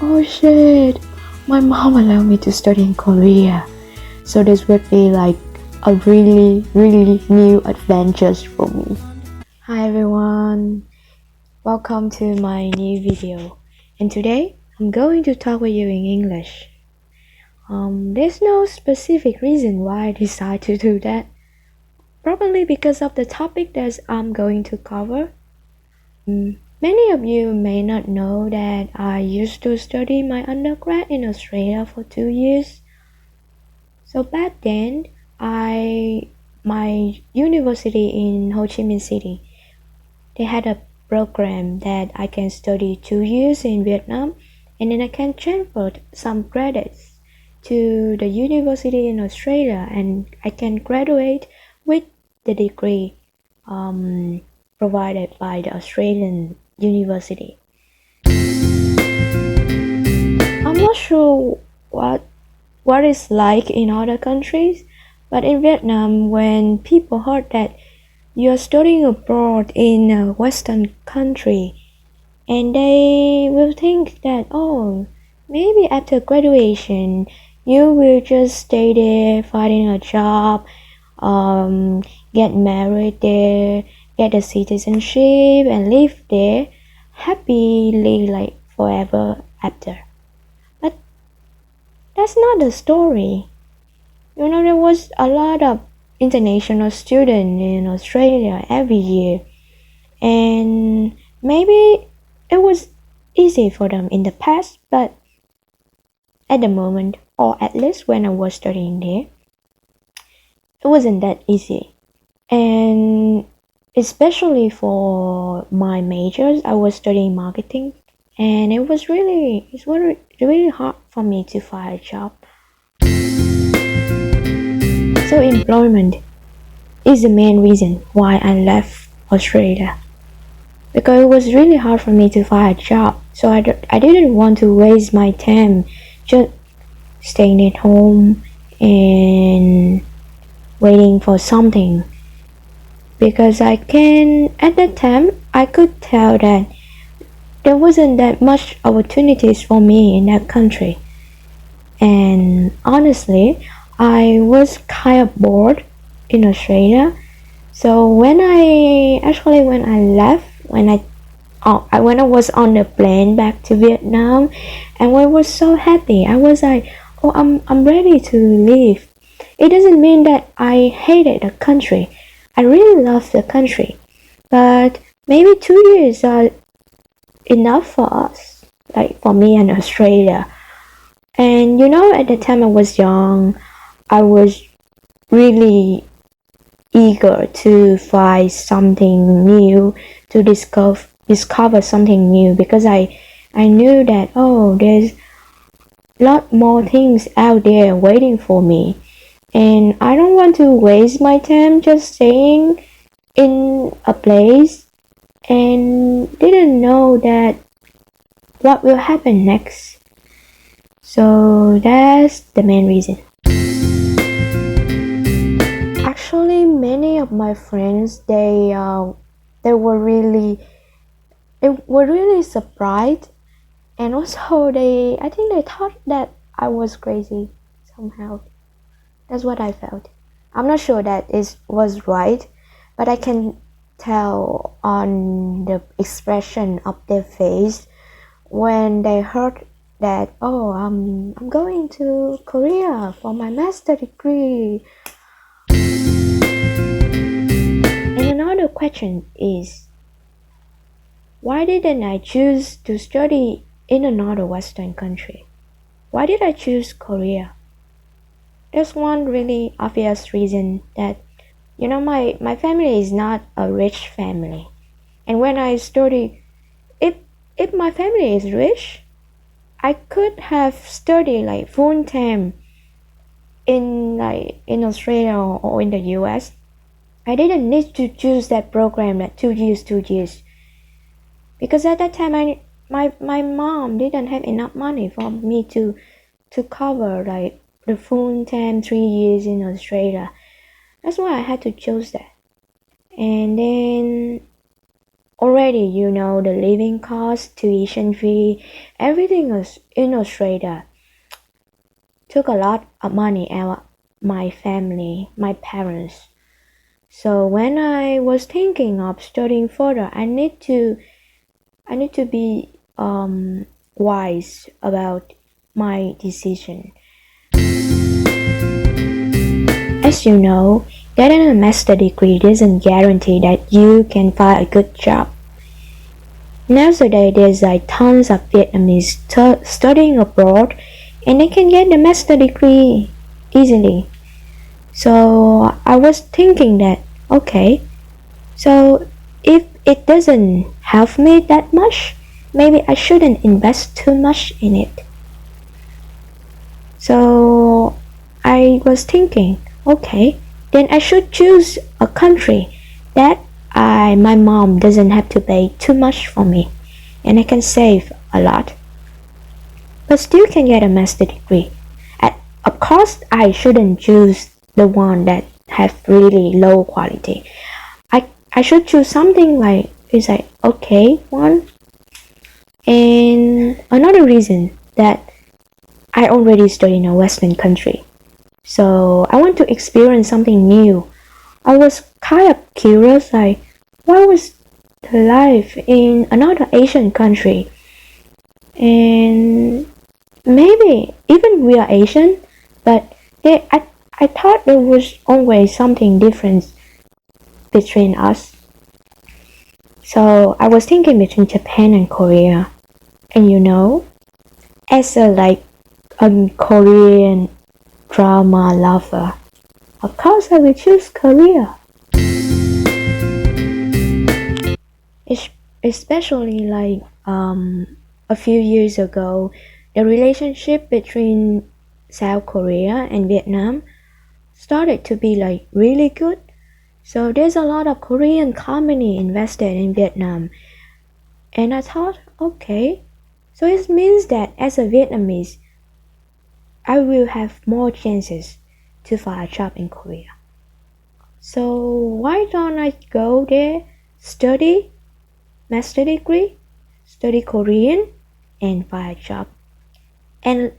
Oh shit! My mom allowed me to study in Korea. So this would be like a really, really new adventure for me. Hi everyone! Welcome to my new video. And today, I'm going to talk with you in English. There's no specific reason why I decided to do that. Probably because of the topic that I'm going to cover. Many of you may not know that I used to study my undergrad in Australia for 2 years. So back then, my university in Ho Chi Minh City, they had a program that I can study 2 years in Vietnam, and then I can transfer some credits to the university in Australia, and I can graduate with the degree provided by the Australian university. I'm not sure what it's like in other countries, but in Vietnam, when people heard that you're studying abroad in a Western country, and they will think that, oh, maybe after graduation, you will just stay there, finding a job, get married there, get a citizenship, and live there happily like forever after. But that's not the story. There was a lot of international students in Australia every year, and maybe it was easy for them in the past, but at the moment, or at least when I was studying there, it wasn't that easy. And especially for my majors, I was studying marketing, and it was really hard for me to find a job. So employment is the main reason why I left Australia, because it was really hard for me to find a job. So I didn't want to waste my time just staying at home and waiting for something, because at that time I could tell that there wasn't that much opportunities for me in that country. And honestly, I was kind of bored in Australia. So when I left, when I was on the plane back to Vietnam, and I was so happy. I was like, oh, I'm ready to leave. It doesn't mean that I hated the country. I really love the country, but maybe 2 years are enough for us, like for me and Australia. And at the time I was young, I was really eager to find something new, to discover something new, because I knew that, oh, there's a lot more things out there waiting for me, and I don't want to waste my time just staying in a place and didn't know that what will happen next. So that's the main reason. Actually, many of my friends, they were really surprised, and also I think they thought that I was crazy somehow. That's what I felt. I'm not sure that it was right, but I can tell on the expression of their face when they heard that, oh, I'm going to Korea for my master degree. And another question is, why didn't I choose to study in another Western country? Why did I choose Korea? There's one really obvious reason that, my family is not a rich family. And when I study, if my family is rich, I could have studied like full time in Australia or in the US. I didn't need to choose that program, like 2 years, because at that time my mom didn't have enough money for me to cover like the full time 3 years in Australia. That's why I had to choose that. And then Already, the living cost, tuition fee, everything is in Australia. Took a lot of money out of my family, my parents. So when I was thinking of studying further, I need to be wise about my decision. As you know, getting a master degree doesn't guarantee that you can find a good job. Nowadays, there's tons of Vietnamese studying abroad, and they can get the master degree easily. So I was thinking that, okay, so if it doesn't help me that much, maybe I shouldn't invest too much in it. So I was thinking, okay, then I should choose a country that my mom doesn't have to pay too much for me, and I can save a lot, but still can get a master degree. Of course, I shouldn't choose the one that have really low quality. I should choose something is okay one. And another reason that I already study in a Western country, so I want to experience something new. I was kind of curious, what was the life in another Asian country, and maybe even we are Asian, but I thought there was always something different between us. So I was thinking between Japan and Korea, and as a Korean drama lover, of course I will choose Korea. Especially a few years ago, the relationship between South Korea and Vietnam started to be really good. So there's a lot of Korean company invested in Vietnam. And I thought, okay, so it means that as a Vietnamese, I will have more chances to find a job in Korea. So why don't I go there, study, master degree, study Korean, and find a job. And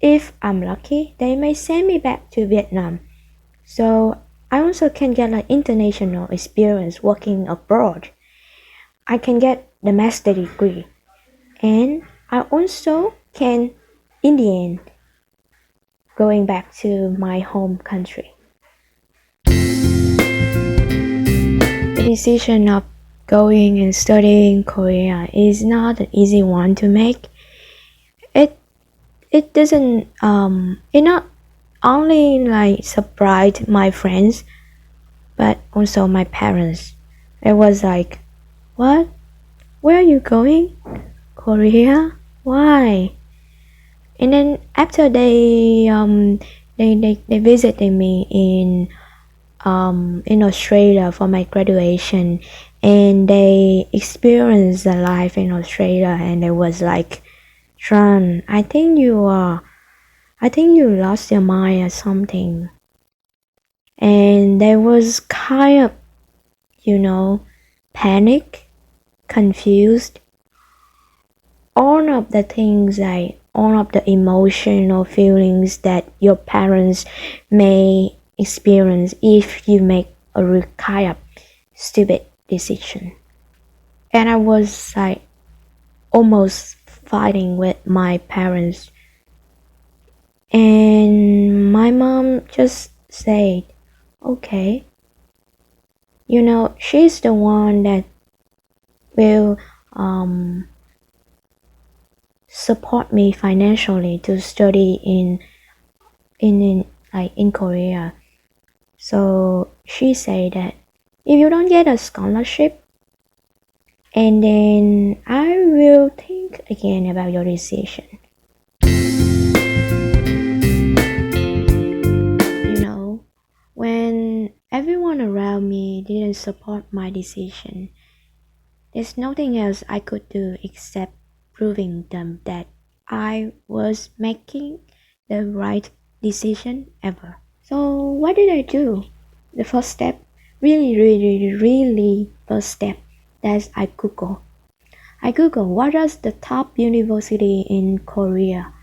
if I'm lucky, they may send me back to Vietnam. So I also can get international experience working abroad. I can get the master degree. And I also can, in the end, going back to my home country. The decision of going and studying Korea is not an easy one to make. It doesn't it not only surprised my friends, but also my parents. It was what? Where are you going? Korea? Why? And then after they visited me in Australia for my graduation, and they experienced the life in Australia, and it was Tran, I think you lost your mind or something. And there was kind of, panic, confused, all of the things all of the emotional feelings that your parents may experience if you make a kind of stupid decision. And I was almost fighting with my parents, and my mom just said, okay, she's the one that will support me financially to study in Korea. So she said that if you don't get a scholarship, and then I will think again about your decision. When everyone around me didn't support my decision, there's nothing else I could do except proving them that I was making the right decision ever. So what did I do? The first step, really first step, that I Google what is the top university in Korea,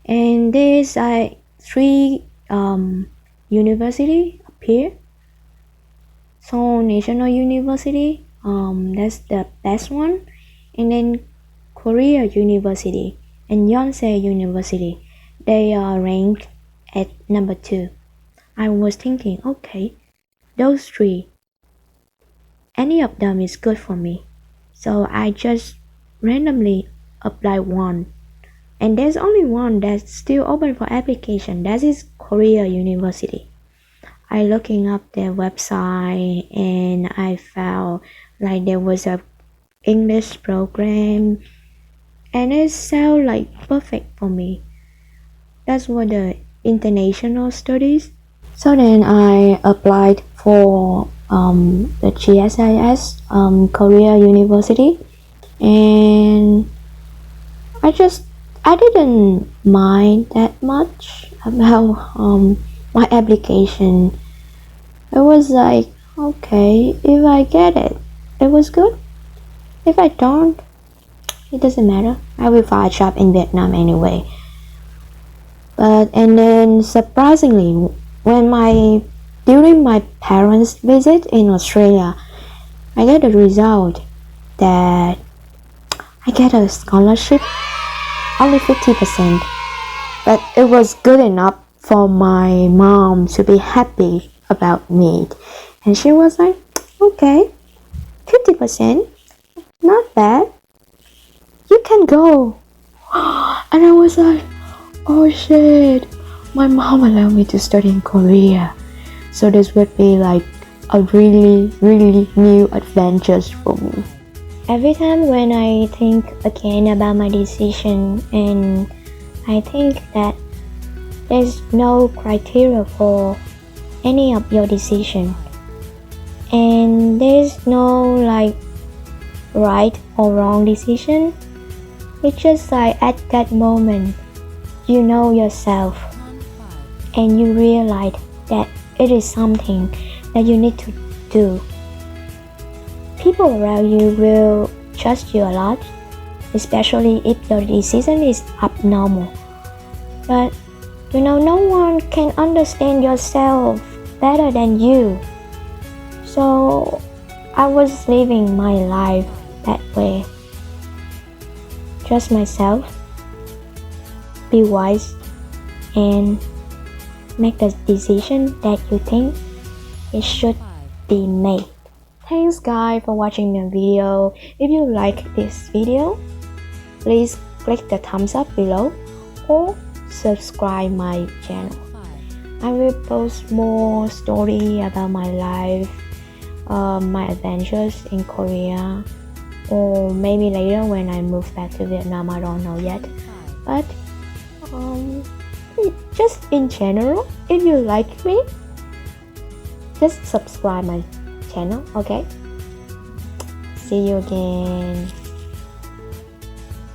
and there's three university appear. Seoul National University, that's the best one, and then Korea University and Yonsei University, they are ranked at number 2. I was thinking, okay, those three, any of them is good for me. So I just randomly applied one. And there's only one that's still open for application. That is Korea University. I looking up their website and I found like there was a English program and it sounded like perfect for me. That's what the international studies. So then I applied for the GSIS Korea University, and I didn't mind that much about my application. It was like, okay, if I get it, it was good. If I don't, it doesn't matter. I will find a job in Vietnam anyway. And then surprisingly, during my parents' visit in Australia, I get the result that I get a scholarship, only 50%, but it was good enough for my mom to be happy about me, and she was like, okay, 50%, not bad, you can go. And I was like, oh shit, my mom allowed me to study in Korea. So this would be like a really, really new adventure for me. Every time when I think again about my decision, and I think that there's no criteria for any of your decision, and there's no like right or wrong decision. It's just like at that moment you know yourself and you realize that it is something that you need to do. People around you will trust you a lot, especially if your decision is abnormal. But no one can understand yourself better than you. So I was living my life that way. Trust myself, be wise, and make the decision that you think it should be made. Thanks guys for watching my video. If you like this video, please click the thumbs up below or subscribe my channel. I will post more story about my life, my adventures in Korea, or maybe later when I move back to Vietnam, I don't know yet. But just in general, if you like me, just subscribe my channel, okay? See you again.